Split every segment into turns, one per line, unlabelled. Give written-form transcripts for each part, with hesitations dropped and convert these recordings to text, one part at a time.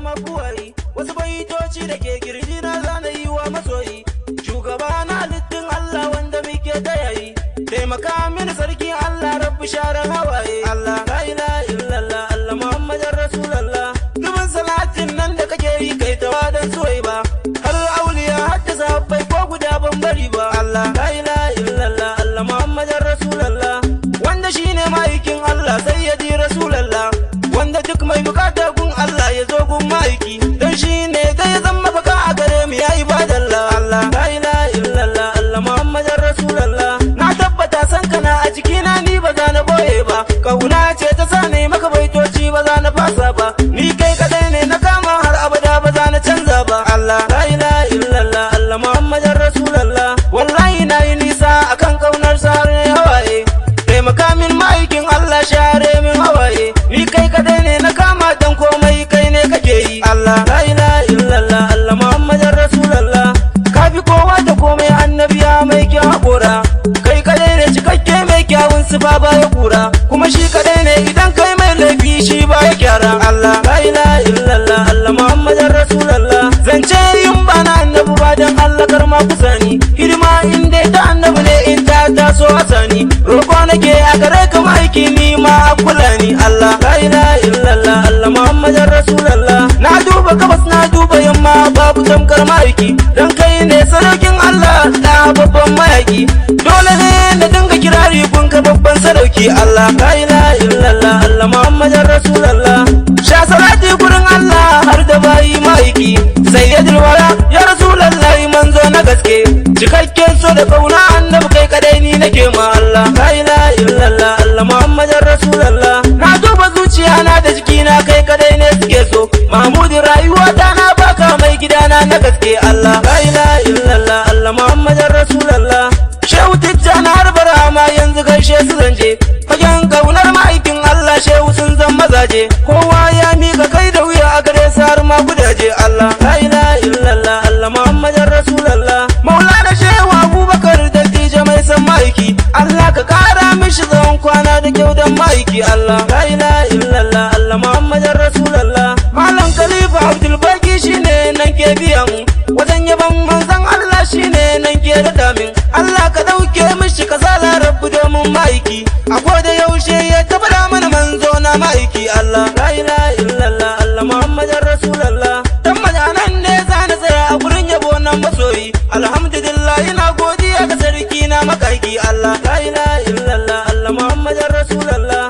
mabuwai, wasu baitoci da ke kirji na zana yi wa masoyi, shugaba na halittun Allah wanda muke ta yayi, taimaka mini sarki Allah rabbi sharan hawaye. Allah la ilaha illallah, Allah Muhammadar Rasulallah, dubin salatin nan da kake yi kai tawadan soyi ba, har auliya hadda sahabbai ko guda ban bari ba. Allah la ilaha illallah, Allah Muhammadar Rasulallah, wanda shine ma'aikin Allah sayyadi Rasulallah, wanda duk mai bukata gun Allah ya zo gun ma'aiki, dan shine dai ya zama baka a gare mu ya ibadallah. Allah la ilaha illallah, Allah Muhammadar Rasulallah, na tabbata san kana a jikina ni ba za na boye ba, kauna ce ta sa ne maka baitoci ba za na fasa ba, ni kai kadai ne na kama har abada ba za na canza ba. Allah la ilaha illallah, Allah Muhammadar Rasulallah, wallahi na yi nisa akan kaunar sa har ne hawaye, taimaka min ma'aikin Allah share min hawaye, ni kai kadai ne na kama dan komai kai ne kake yi. Allah la ilaha illallah, Allah Muhammadar Rasulallah, ka fi kowa da komai annabiya mai kyan haƙora, kai kadai ne cikakke mai kyawun sifa ba ya kura, kuma shi kadai ne idan kai mai laifi shi ba ya gyara. Allah la ilaha illallah, Allah Muhammadar Rasulallah, zance yin ba na annabi ba dan Allah kar ma kusani, hidima in dai ta annabi ne in ta taso asani, roƙo nake a gare ka ma'aiki ni ma a kula ni. Allah la ilaha illallah, Allah Muhammadar Rasulallah, na duba gabas na duba yamma babu tamkar ma'aiki, dan kai ne saraukin Allah da babban mayaki, dole ne na dinga kirari gun ka babban sarauki. Allah la ilaha illallah, Allah Muhammadar Rasulallah, sha salati gurin Allah har da bayi ma'aiki, sayyadul wara ya Rasulallah manzo na gaske, cikakken so da kauna annabi kai kadai ni nake ma. Allah la ilaha illallah, Allah Muhammadar Rasulallah, na duba zuciya na da jikina kai kadai ne suke so, Mahmudin rayuwa ta na baka mai gidana na gaske. Allah la ilaha illallah, Allah Muhammadar Rasulallah, shehu tijjana har barama yanzu gaishe su zanje, fagen kaunar ma'aikin Allah shehu sun zan mazaje, kowa ya mika kai da wuya a gare su har ma gudaje. Allah la ilaha illallah, Allah Muhammadar Rasulallah, maulana shehu Abubakar dattijo mai san ma'aiki, Allah ka kara mishi tsawon kwana da kyau dan ma'aiki. Allah la ilaha illallah, Allah Muhammadar Rasulallah, malam khalifa Abdul Baki shine nan ke biya mu, wajen yaban manzon Allah shine nan ke da min, Allah ka dauke mishi kasala rabbu domin ma'aiki, a koda yaushe ya tabbata mana manzo na ma'aiki. Allah la ilaha illallah, Allah Muhammadar Rasulallah, dan majanan ne zana tsaya a gurin yabo nan masoyi, alhamdulillah ina godiya ga sarki na makaiki. Allah la ilaha illallah, Allah Muhammadar Rasulallah,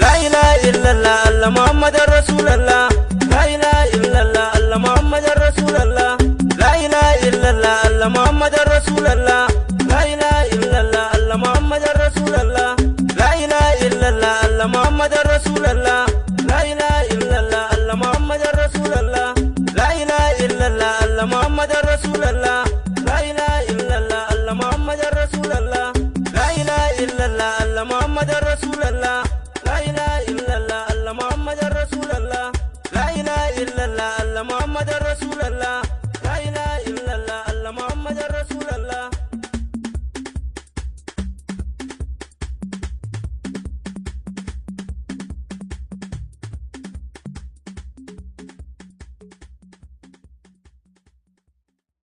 la ilaha illallah, Allah Muhammadar Rasulallah, la ilaha illallah, Allah Muhammadar Rasulallah, la ilaha illallah, Allah Muhammadar Rasulallah, la ilaha illallah, Allah Muhammadar Rasulallah, la ilaha illallah, Allah Muhammadar Rasulallah, la ilaha illallah, Allah Muhammadar Rasulallah, la ilaha illallah, Allah Muhammadar Rasulallah, la ilaha illallah, Allah Muhammadar Rasulallah, la ilaha illallah, Allah Muhammadar Rasulallah, la ilaha illallah, Allah Muhammadar Rasulallah, la ilaha illallah, Allah Muhammadar Rasulallah.